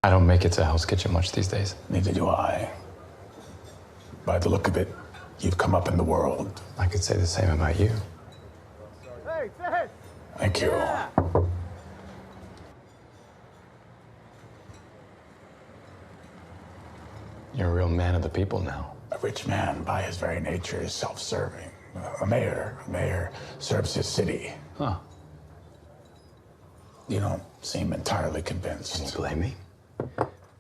I don't make it to Hell's Kitchen much these days. Neither do I. By the look of it, you've come up in the world. I could say the same about you. Thank you. You're a real man of the people now. A rich man, by his very nature, is self-serving. A mayor serves his city. Huh. You don't seem entirely convinced. Can you blame me?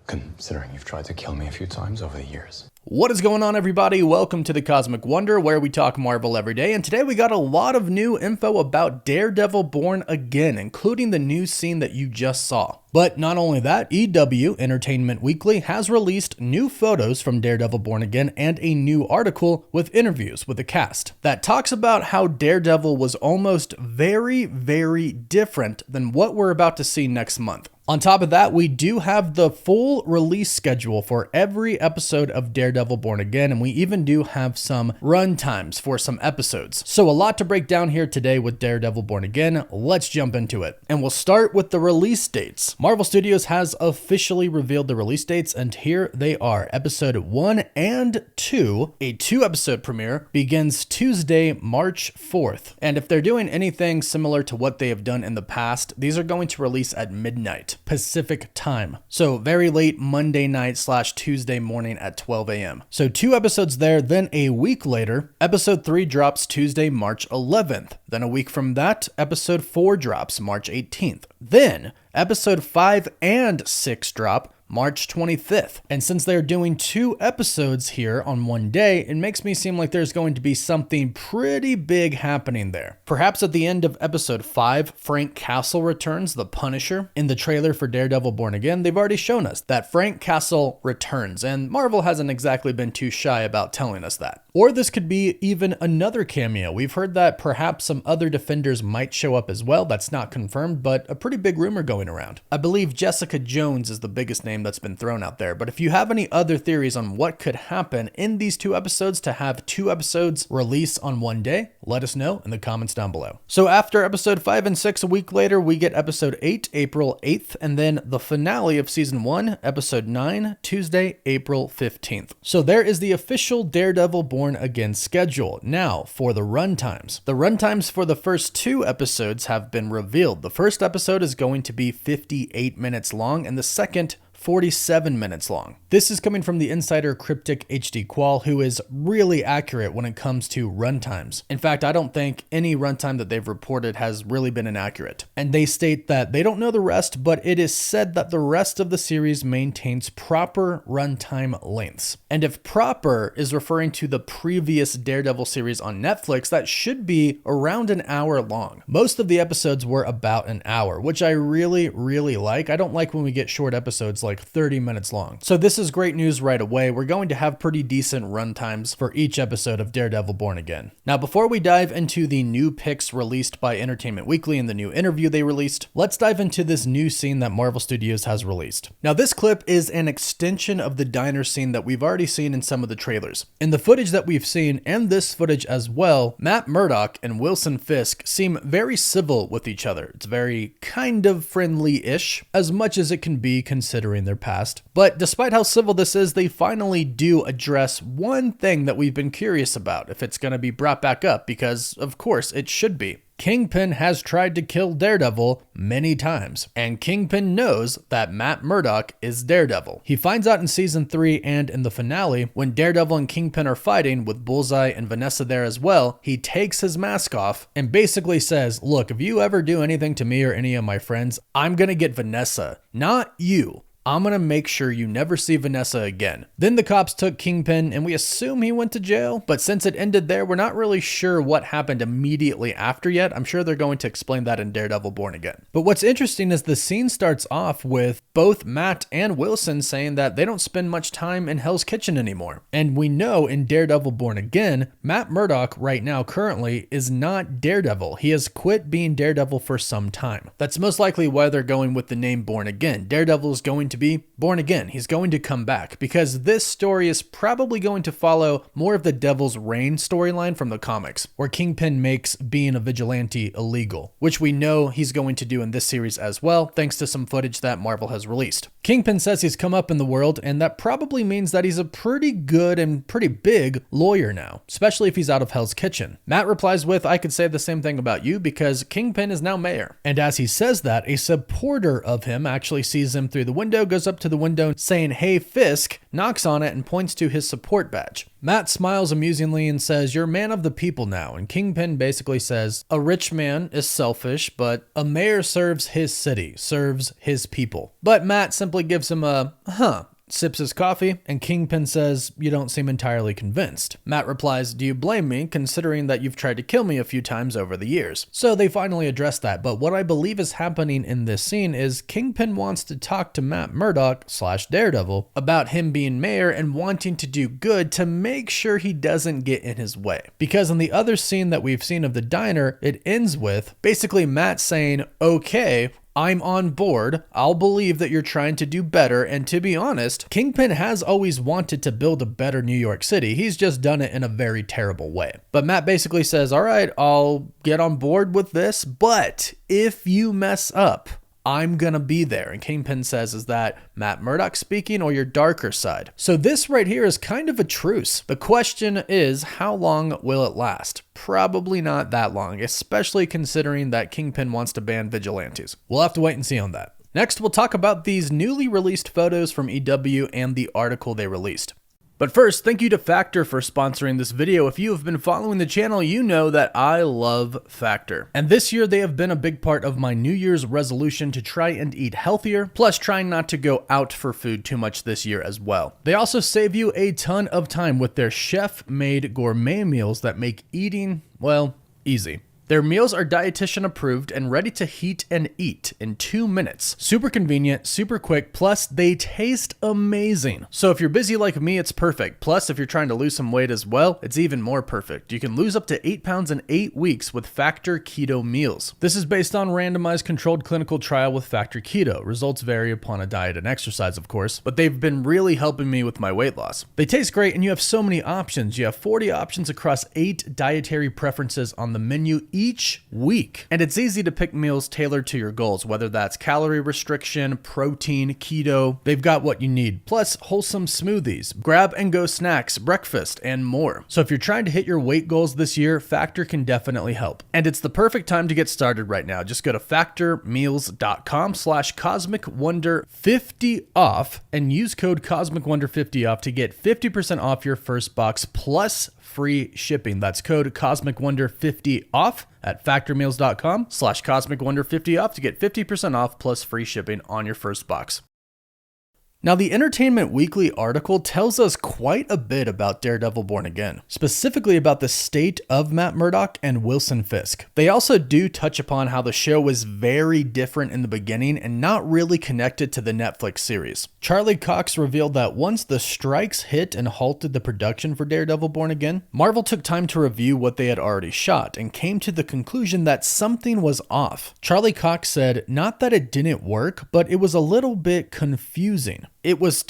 Considering you've tried to kill me a few times over the years. What is going on, everybody? Welcome to the Cosmic Wonder, where we talk Marvel every day, and today we got a lot of new info about Daredevil Born Again, including the new scene that you just saw. But not only that, EW, Entertainment Weekly, has released new photos from Daredevil Born Again and a new article with interviews with the cast that talks about how Daredevil was almost very, very different than what we're about to see next month. On top of that, we do have the full release schedule for every episode of Daredevil Born Again, and we even do have some run times for some episodes. So a lot to break down here today with Daredevil Born Again. Let's jump into it. And we'll start with the release dates. Marvel Studios has officially revealed the release dates, and here they are. Episode 1 and 2, a 2-episode premiere, begins Tuesday, March 4th. And if they're doing anything similar to what they have done in the past, these are going to release at midnight Pacific time. So very late Monday night / Tuesday morning at 12 a.m. So 2 episodes there. Then a week later, episode 3 drops Tuesday, March 11th. Then a week from that, episode 4 drops March 18th. Then episode 5 and 6 drop March 25th. And since they're doing 2 episodes here on one day, it makes me seem like there's going to be something pretty big happening there. Perhaps at the end of episode 5, Frank Castle returns, the Punisher. In the trailer for Daredevil Born Again, they've already shown us that Frank Castle returns, and Marvel hasn't exactly been too shy about telling us that. Or this could be even another cameo. We've heard that perhaps some other Defenders might show up as well. That's not confirmed, but a pretty big rumor going around. I believe Jessica Jones is the biggest name that's been thrown out there, but if you have any other theories on what could happen in these 2 episodes to have 2 episodes release on one day, let us know in the comments down below. So after episode 5 and 6, a week later, we get episode 8, April 8th, and then the finale of season 1, episode 9, Tuesday, April 15th. So there is the official Daredevil Born Again schedule. Now for the runtimes. The runtimes for the first 2 episodes have been revealed. The first episode is going to be 58 minutes long, and the second 47 minutes long. This is coming from the insider Cryptic HD Qual, who is really accurate when it comes to runtimes. In fact, I don't think any runtime that they've reported has really been inaccurate. And they state that they don't know the rest, but it is said that the rest of the series maintains proper runtime lengths. And if proper is referring to the previous Daredevil series on Netflix, that should be around an hour long. Most of the episodes were about an hour, which I really, really like. I don't like when we get short episodes like 30 minutes long. So this is great news right away. We're going to have pretty decent runtimes for each episode of Daredevil Born Again. Now, before we dive into the new pics released by Entertainment Weekly and the new interview they released, let's dive into this new scene that Marvel Studios has released. Now, this clip is an extension of the diner scene that we've already seen in some of the trailers. In the footage that we've seen, and this footage as well, Matt Murdock and Wilson Fisk seem very civil with each other. It's very kind of friendly-ish, as much as it can be considering their past. But despite how civil this is, they finally do address one thing that we've been curious about, if it's going to be brought back up, because of course it should be. Kingpin has tried to kill Daredevil many times, and Kingpin knows that Matt Murdock is Daredevil. He finds out in season 3 and in the finale, when Daredevil and Kingpin are fighting with Bullseye and Vanessa there as well, he takes his mask off and basically says, look, if you ever do anything to me or any of my friends, I'm gonna get Vanessa, not you. I'm gonna make sure you never see Vanessa again. Then the cops took Kingpin, and we assume he went to jail, but since it ended there, we're not really sure what happened immediately after yet. I'm sure they're going to explain that in Daredevil Born Again. But what's interesting is the scene starts off with both Matt and Wilson saying that they don't spend much time in Hell's Kitchen anymore. And we know in Daredevil Born Again, Matt Murdock right now currently is not Daredevil. He has quit being Daredevil for some time. That's most likely why they're going with the name Born Again. Daredevil is going to be born again. He's going to come back because this story is probably going to follow more of the Devil's Reign storyline from the comics, where Kingpin makes being a vigilante illegal, which we know he's going to do in this series as well, thanks to some footage that Marvel has was released. Kingpin says he's come up in the world, and that probably means that he's a pretty good and pretty big lawyer now, especially if he's out of Hell's Kitchen. Matt replies with, I could say the same thing about you because Kingpin is now mayor. And as he says that, a supporter of him actually sees him through the window, goes up to the window saying, hey Fisk, knocks on it and points to his support badge. Matt smiles amusingly and says, you're a man of the people now. And Kingpin basically says, a rich man is selfish, but a mayor serves his city, serves his people. But Matt simply gives him a, sips his coffee, and Kingpin says, you don't seem entirely convinced. Matt replies, do you blame me, considering that you've tried to kill me a few times over the years? So they finally address that, but what I believe is happening in this scene is Kingpin wants to talk to Matt Murdock / Daredevil about him being mayor and wanting to do good to make sure he doesn't get in his way. Because in the other scene that we've seen of the diner, it ends with basically Matt saying, okay, I'm on board. I'll believe that you're trying to do better. And to be honest, Kingpin has always wanted to build a better New York City. He's just done it in a very terrible way. But Matt basically says, all right, I'll get on board with this, but if you mess up, I'm gonna be there. And Kingpin says, is that Matt Murdock speaking or your darker side? So this right here is kind of a truce. The question is, how long will it last? Probably not that long, especially considering that Kingpin wants to ban vigilantes. We'll have to wait and see on that. Next, we'll talk about these newly released photos from EW and the article they released. But first, thank you to Factor for sponsoring this video. If you have been following the channel, you know that I love Factor. And this year, they have been a big part of my New Year's resolution to try and eat healthier, plus trying not to go out for food too much this year as well. They also save you a ton of time with their chef-made gourmet meals that make eating, well, easy. Their meals are dietitian approved and ready to heat and eat in 2 minutes. Super convenient, super quick, plus they taste amazing. So if you're busy like me, it's perfect. Plus, if you're trying to lose some weight as well, it's even more perfect. You can lose up to 8 pounds in 8 weeks with Factor Keto meals. This is based on randomized controlled clinical trial with Factor Keto. Results vary upon a diet and exercise, of course, but they've been really helping me with my weight loss. They taste great and you have so many options. You have 40 options across 8 dietary preferences on the menu each week. And it's easy to pick meals tailored to your goals, whether that's calorie restriction, protein, keto. They've got what you need. Plus wholesome smoothies, grab and go snacks, breakfast, and more. So if you're trying to hit your weight goals this year, Factor can definitely help. And it's the perfect time to get started right now. Just go to factormeals.com/CosmicWonder50 off and use code CosmicWonder50 off to get 50% off your first box plus free shipping. That's code CosmicWonder50 off at factormeals.com/CosmicWonder50 off to get 50% off plus free shipping on your first box. Now, the Entertainment Weekly article tells us quite a bit about Daredevil Born Again, specifically about the state of Matt Murdock and Wilson Fisk. They also do touch upon how the show was very different in the beginning and not really connected to the Netflix series. Charlie Cox revealed that once the strikes hit and halted the production for Daredevil Born Again, Marvel took time to review what they had already shot and came to the conclusion that something was off. Charlie Cox said, not that it didn't work, but it was a little bit confusing. It was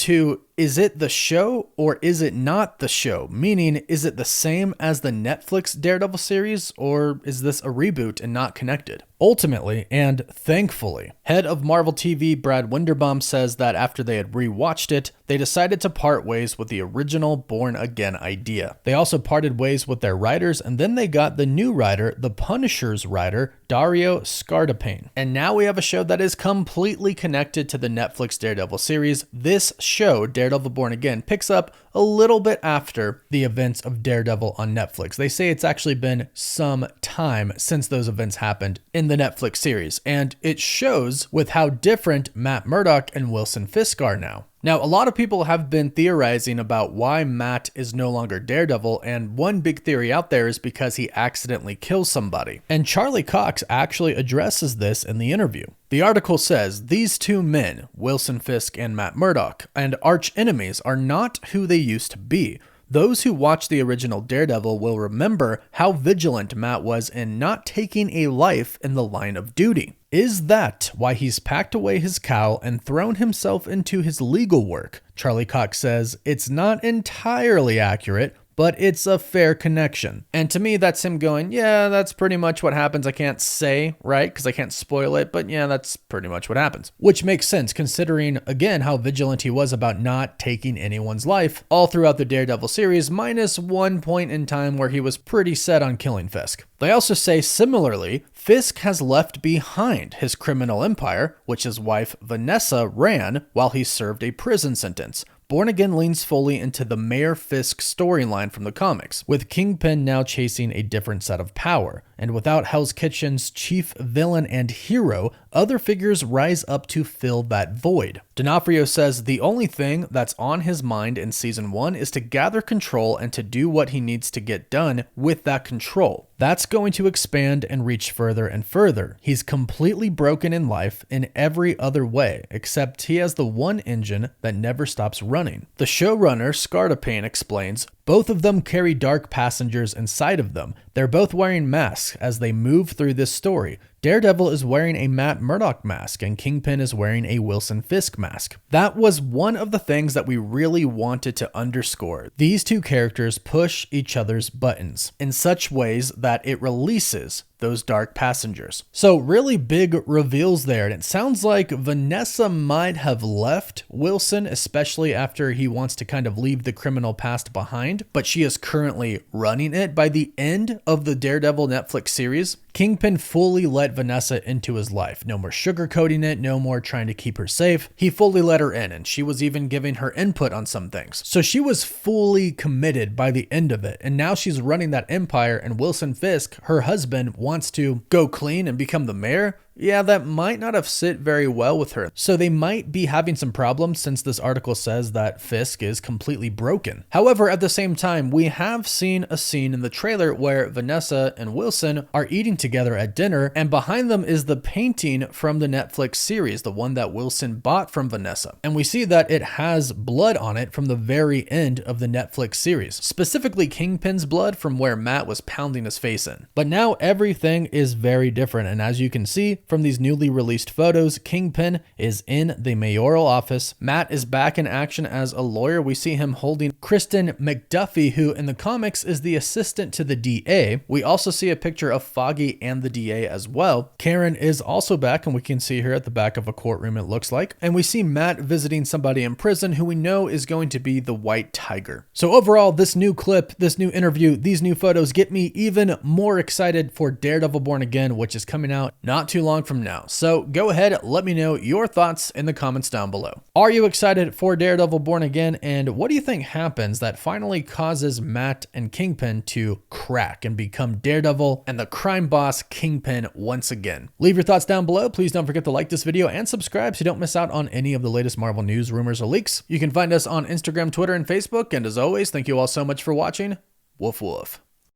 is it the show or is it not the show? Meaning, is it the same as the Netflix Daredevil series or is this a reboot and not connected? Ultimately, and thankfully, head of Marvel TV Brad Winderbaum says that after they had rewatched it, they decided to part ways with the original Born Again idea. They also parted ways with their writers, and then they got the new writer, the Punisher's writer, Dario Scardapane. And now we have a show that is completely connected to the Netflix Daredevil series. This show, Daredevil Born Again, picks up a little bit after the events of Daredevil on Netflix. They say it's actually been some time since those events happened in the Netflix series, and it shows with how different Matt Murdock and Wilson Fisk are now. Now, a lot of people have been theorizing about why Matt is no longer Daredevil, and one big theory out there is because he accidentally kills somebody. And Charlie Cox actually addresses this in the interview. The article says, these two men, Wilson Fisk and Matt Murdock, and arch enemies are not who they used to be. Those who watch the original Daredevil will remember how vigilant Matt was in not taking a life in the line of duty. Is that why he's packed away his cowl and thrown himself into his legal work? Charlie Cox says it's not entirely accurate, but it's a fair connection. And to me, that's him going, yeah, that's pretty much what happens. I can't say, right? Because I can't spoil it, but yeah, that's pretty much what happens. Which makes sense considering, again, how vigilant he was about not taking anyone's life all throughout the Daredevil series, minus one point in time where he was pretty set on killing Fisk. They also say similarly, Fisk has left behind his criminal empire, which his wife Vanessa ran while he served a prison sentence. Born Again leans fully into the Mayor Fisk storyline from the comics, with Kingpin now chasing a different set of power. And without Hell's Kitchen's chief villain and hero, other figures rise up to fill that void. D'Onofrio says the only thing that's on his mind in season 1 is to gather control and to do what he needs to get done with that control. That's going to expand and reach further and further. He's completely broken in life in every other way, except he has the one engine that never stops running. The showrunner, Scartapane, explains, both of them carry dark passengers inside of them. They're both wearing masks as they move through this story. Daredevil is wearing a Matt Murdock mask and Kingpin is wearing a Wilson Fisk mask. That was one of the things that we really wanted to underscore. These two characters push each other's buttons in such ways that it releases those dark passengers. So really big reveals there, and it sounds like Vanessa might have left Wilson, especially after he wants to kind of leave the criminal past behind, but she is currently running it by the end of the Daredevil Netflix series. Kingpin fully let Vanessa into his life. No more sugarcoating it, no more trying to keep her safe. He fully let her in, and she was even giving her input on some things. So she was fully committed by the end of it, and now she's running that empire, and Wilson Fisk, her husband, wants to go clean and become the mayor. Yeah, that might not have sit very well with her. So they might be having some problems since this article says that Fisk is completely broken. However, at the same time, we have seen a scene in the trailer where Vanessa and Wilson are eating together at dinner, and behind them is the painting from the Netflix series, the one that Wilson bought from Vanessa. And we see that it has blood on it from the very end of the Netflix series, specifically Kingpin's blood from where Matt was pounding his face in. But now everything is very different, and as you can see, from these newly released photos, Kingpin is in the mayoral office. Matt is back in action as a lawyer. We see him holding Kristen McDuffie, who in the comics is the assistant to the DA. We also see a picture of Foggy and the DA as well. Karen is also back, and we can see her at the back of a courtroom, it looks like. And we see Matt visiting somebody in prison who we know is going to be the White Tiger. So overall, this new clip, this new interview, these new photos get me even more excited for Daredevil Born Again, which is coming out not too long from now. So go ahead, let me know your thoughts in the comments down below. Are you excited for Daredevil Born Again? And what do you think happens that finally causes Matt and Kingpin to crack and become Daredevil and the crime boss Kingpin once again? Leave your thoughts down below. Please don't forget to like this video and subscribe so you don't miss out on any of the latest Marvel news, rumors, or leaks. You can find us on Instagram, Twitter, and Facebook. And as always, thank you all so much for watching. Woof woof.